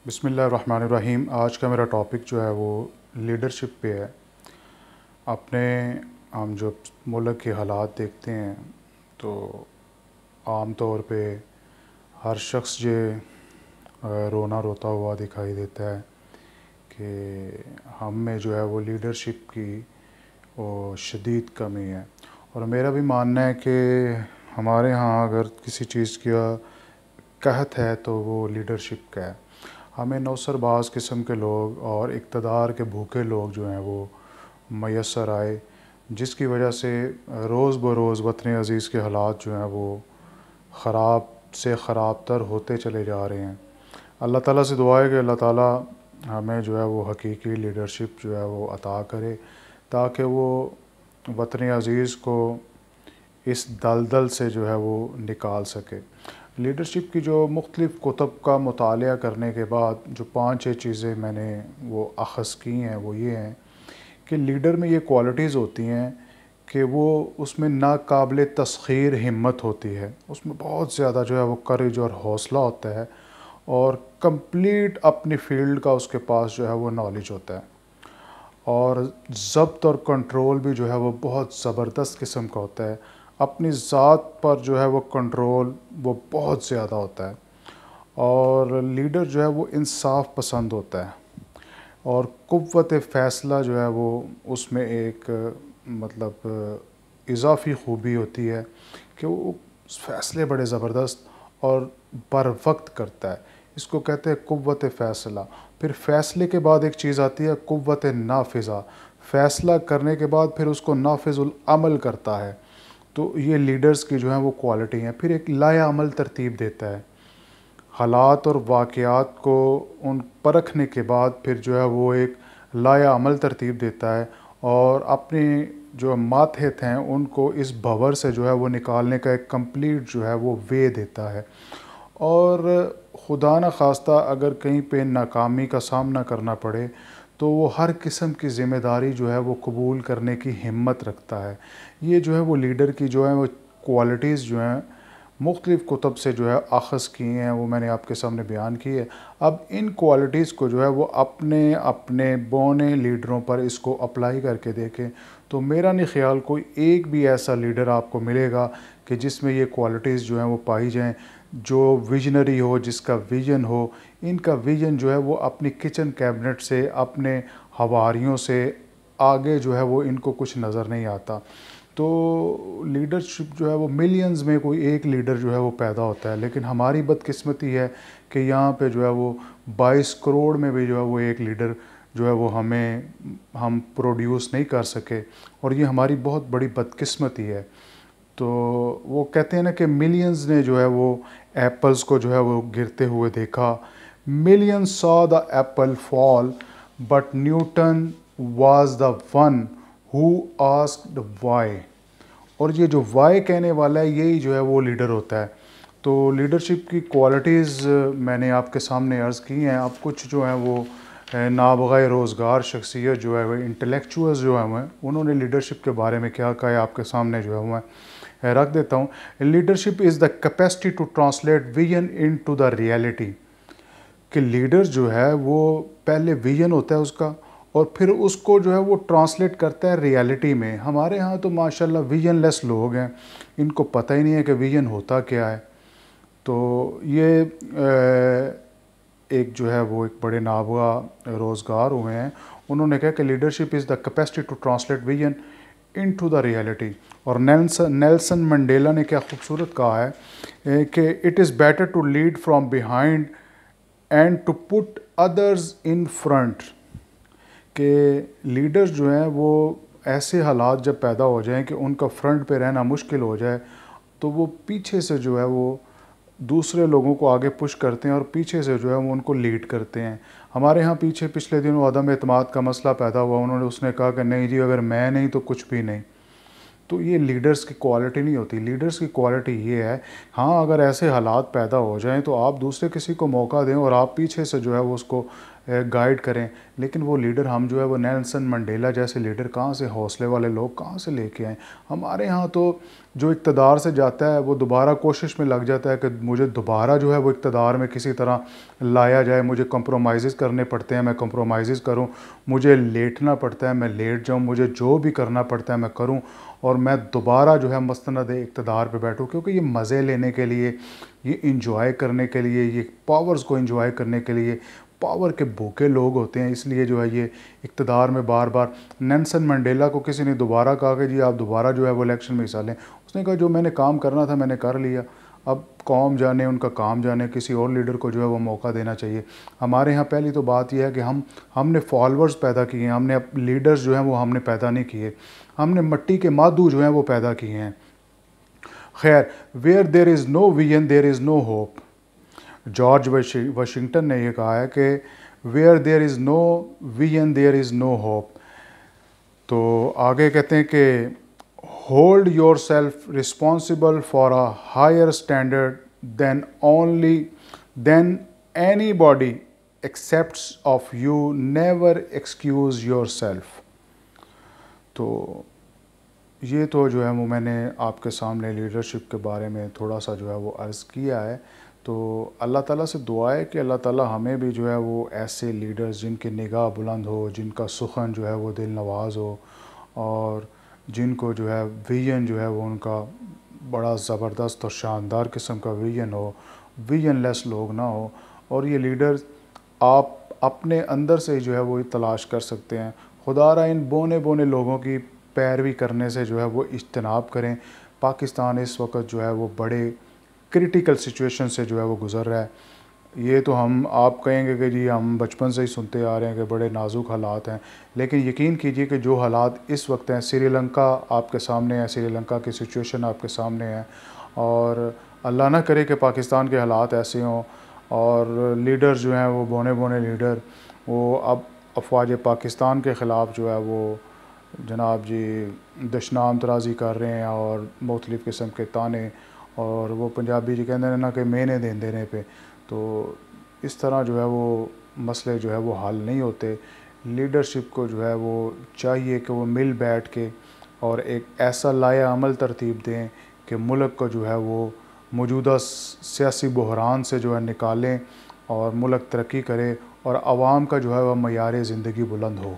بسم اللہ الرحمن الرحیم۔ آج کا میرا ٹاپک جو ہے وہ لیڈرشپ پہ ہے۔ ہم جو ملک کے حالات دیکھتے ہیں تو عام طور پہ ہر شخص رونا روتا ہوا دکھائی دیتا ہے کہ ہم میں جو ہے وہ لیڈرشپ کی وہ شدید کمی ہے، اور میرا بھی ماننا ہے کہ ہمارے ہاں اگر کسی چیز کا قحط ہے تو وہ لیڈرشپ کا ہے۔ ہمیں نوسر باز قسم کے لوگ اور اقتدار کے بھوکے لوگ جو ہیں وہ میسر آئے، جس کی وجہ سے روز بروز وطن عزیز کے حالات جو ہیں وہ خراب سے خراب تر ہوتے چلے جا رہے ہیں۔ اللہ تعالیٰ سے دعا ہے کہ اللہ تعالیٰ ہمیں جو ہے وہ حقیقی لیڈرشپ جو ہے وہ عطا کرے، تاکہ وہ وطن عزیز کو اس دلدل سے جو ہے وہ نکال سکے۔ لیڈرشپ کی جو مختلف کتب کا مطالعہ کرنے کے بعد جو 5-6 چیزیں میں نے وہ اخذ کی ہیں وہ یہ ہیں کہ لیڈر میں یہ کوالٹیز ہوتی ہیں کہ وہ اس میں ناقابل تسخیر ہمت ہوتی ہے، اس میں بہت زیادہ جو ہے وہ کریج اور حوصلہ ہوتا ہے، اور کمپلیٹ اپنی فیلڈ کا اس کے پاس جو ہے وہ نالج ہوتا ہے، اور ضبط اور کنٹرول بھی جو ہے وہ بہت زبردست قسم کا ہوتا ہے۔ اپنی ذات پر جو ہے وہ کنٹرول وہ بہت زیادہ ہوتا ہے، اور لیڈر جو ہے وہ انصاف پسند ہوتا ہے، اور قوت فیصلہ جو ہے وہ اس میں ایک اضافی خوبی ہوتی ہے کہ وہ فیصلے بڑے زبردست اور بر وقت کرتا ہے۔ اس کو کہتے ہیں قوت فیصلہ۔ پھر فیصلے کے بعد ایک چیز آتی ہے قوت نافذہ، فیصلہ کرنے کے بعد پھر اس کو نافذ العمل کرتا ہے۔ تو یہ لیڈرز کی جو ہیں وہ کوالٹی ہیں۔ پھر ایک لائحہ عمل ترتیب دیتا ہے، حالات اور واقعات کو ان پرکھنے کے بعد پھر جو ہے وہ ایک لائحہ عمل ترتیب دیتا ہے، اور اپنے جو ماتحت ہیں ان کو اس بھور سے جو ہے وہ نکالنے کا ایک کمپلیٹ جو ہے وہ وے دیتا ہے، اور خدا نہ خواستہ اگر کہیں پہ ناکامی کا سامنا کرنا پڑے تو وہ ہر قسم کی ذمہ داری جو ہے وہ قبول کرنے کی ہمت رکھتا ہے۔ یہ جو ہے وہ لیڈر کی جو ہے وہ کوالٹیز جو ہیں مختلف کتب سے جو ہے اخذ کی ہیں، وہ میں نے آپ کے سامنے بیان کی ہے۔ اب ان کوالٹیز کو جو ہے وہ اپنے بونے لیڈروں پر اس کو اپلائی کر کے دیکھیں تو میرا نہیں خیال کوئی ایک بھی ایسا لیڈر آپ کو ملے گا کہ جس میں یہ کوالٹیز جو ہیں وہ پائی جائیں، جو ویژنری ہو، جس کا ویژن ہو۔ ان کا ویژن جو ہے وہ اپنی کچن کیبنٹ سے، اپنے ہواریوں سے آگے جو ہے وہ ان کو کچھ نظر نہیں آتا۔ تو لیڈرشپ جو ہے وہ ملینز میں کوئی ایک لیڈر جو ہے وہ پیدا ہوتا ہے، لیکن ہماری بدقسمتی ہے کہ یہاں پہ جو ہے وہ 22 کروڑ میں بھی جو ہے وہ ایک لیڈر جو ہے وہ ہم پروڈیوس نہیں کر سکے، اور یہ ہماری بہت بڑی بدقسمتی ہے۔ تو وہ کہتے ہیں نا کہ ملینز نے جو ہے وہ ایپلز کو جو ہے وہ گرتے ہوئے دیکھا، millions saw the apple fall but Newton was the one who asked why۔ اور یہ جو وائی کہنے والا ہے یہی جو ہے وہ لیڈر ہوتا ہے۔ تو لیڈرشپ کی کوالٹیز میں نے آپ کے سامنے عرض کی ہیں۔ اب کچھ جو ہیں وہ نابغہ روزگار شخصیت جو ہے وہ انٹلیکچوئلز جو ہیں انہوں نے لیڈرشپ کے بارے میں کیا کہا ہے آپ کے سامنے جو ہے میں رکھ دیتا ہوں۔ Leadership is the capacity to translate vision into the reality, کہ لیڈر جو ہے وہ پہلے ویژن ہوتا ہے اس کا، اور پھر اس کو جو ہے وہ ٹرانسلیٹ کرتا ہے ریئلٹی میں۔ ہمارے ہاں تو ماشاءاللہ ویژن لیس لوگ ہیں، ان کو پتہ ہی نہیں ہے کہ ویژن ہوتا کیا ہے۔ تو یہ ایک جو ہے وہ ایک بڑے نابغہ روزگار ہوئے ہیں، انہوں نے کہا کہ leadership is the capacity to translate vision into the reality. اور نیلسن منڈیلا نے کیا خوبصورت کہا ہے کہ it is better to lead from behind and to put others in front, کہ لیڈر جو ہیں وہ ایسے حالات جب پیدا ہو جائیں کہ ان کا فرنٹ پہ رہنا مشکل ہو جائے تو وہ پیچھے سے جو ہے وہ دوسرے لوگوں کو آگے پش کرتے ہیں، اور پیچھے سے جو ہے وہ ان کو لیڈ کرتے ہیں۔ ہمارے ہاں پیچھے پچھلے دنوں عدم اعتماد کا مسئلہ پیدا ہوا، اس نے کہا کہ نہیں جی اگر میں نہیں تو کچھ بھی نہیں۔ تو یہ لیڈرز کی کوالٹی نہیں ہوتی. لیڈرز کی کوالٹی یہ ہے، ہاں اگر ایسے حالات پیدا ہو جائیں تو آپ دوسرے کسی کو موقع دیں اور آپ پیچھے سے جو ہے وہ اس کو گائیڈ کریں. لیکن وہ لیڈر ہم جو ہے وہ نیلسن منڈیلا جیسے لیڈر کہاں سے، حوصلے والے لوگ کہاں سے لے کے آئیں؟ ہمارے ہاں تو جو اقتدار سے جاتا ہے وہ دوبارہ کوشش میں لگ جاتا ہے کہ مجھے دوبارہ جو ہے وہ اقتدار میں کسی طرح لایا جائے. مجھے کمپرومائزز کرنے پڑتے ہیں، میں کمپرومائزز کروں. مجھے لیٹنا پڑتا ہے، میں لیٹ جاؤں. مجھے جو بھی کرنا پڑتا ہے میں کروں اور میں دوبارہ جو ہے مستند اقتدار پہ بیٹھوں. کیونکہ یہ مزے لینے کے لیے، یہ انجوائے کرنے کے لیے، یہ پاورز کو انجوائے کرنے کے لیے پاور کے بھوکے لوگ ہوتے ہیں. اس لیے جو ہے یہ اقتدار میں بار بار. نیلسن منڈیلا کو کسی نے دوبارہ کہا کہ جی آپ دوبارہ جو ہے وہ الیکشن میں حصہ لیں. اس نے کہا جو میں نے کام کرنا تھا میں نے کر لیا، اب قوم جانے، ان کا کام جانے، کسی اور لیڈر کو جو ہے وہ موقع دینا چاہیے. ہمارے ہاں پہلی تو بات یہ ہے کہ ہم نے فالوورز پیدا کیے ہیں، ہم نے لیڈرز جو ہیں وہ ہم نے پیدا نہیں کیے. ہم نے مٹی کے مادو جو ہیں وہ پیدا کیے ہیں. خیر، where there is no vision there is no hope. George Washington نے یہ کہا ہے کہ where there is no vision there is no hope. تو آگے کہتے ہیں کہ hold yourself responsible for a higher standard than anybody expects of you. Never excuse yourself. تو یہ تو جو ہے وہ میں نے آپ کے سامنے لیڈرشپ کے بارے میں تھوڑا سا جو ہے وہ عرض کیا ہے. تو اللہ تعالیٰ سے دعا ہے کہ اللہ تعالیٰ ہمیں بھی جو ہے وہ ایسے لیڈرز جن کی نگاہ بلند ہو، جن کا سخن جو ہے وہ دل نواز ہو، اور جن کو جو ہے ویژن جو ہے وہ ان کا بڑا زبردست اور شاندار قسم کا ویژن ہو، ویژن لیس لوگ نہ ہو. اور یہ لیڈرز آپ اپنے اندر سے جو ہے وہ تلاش کر سکتے ہیں. خدا را ان بونے بونے لوگوں کی پیروی کرنے سے جو ہے وہ اجتناب کریں. پاکستان اس وقت جو ہے وہ بڑے کرٹیکل سچویشن سے جو ہے وہ گزر رہا ہے. یہ تو آپ کہیں گے کہ جی ہم بچپن سے ہی سنتے آ رہے ہیں کہ بڑے نازک حالات ہیں، لیکن یقین کیجئے کہ جو حالات اس وقت ہیں، سری لنکا آپ کے سامنے ہے، سری لنکا کی سچویشن آپ کے سامنے ہے. اور اللہ نہ کرے کہ پاکستان کے حالات ایسے ہوں اور لیڈر جو ہیں وہ بونے بونے لیڈر وہ اب افواج پاکستان کے خلاف جو ہے وہ جناب جی دشنام ترازی کر رہے ہیں اور مختلف قسم کے تانے، اور وہ پنجابی جی کہتے ہیں نا کہ مینے دین دینے پہ. تو اس طرح جو ہے وہ مسئلے جو ہے وہ حل نہیں ہوتے. لیڈرشپ کو جو ہے وہ چاہیے کہ وہ مل بیٹھ کے اور ایک ایسا لائحہ عمل ترتیب دیں کہ ملک کو جو ہے وہ موجودہ سیاسی بحران سے جو ہے نکالیں اور ملک ترقی کرے اور عوام کا جو ہے وہ معیار زندگی بلند ہو.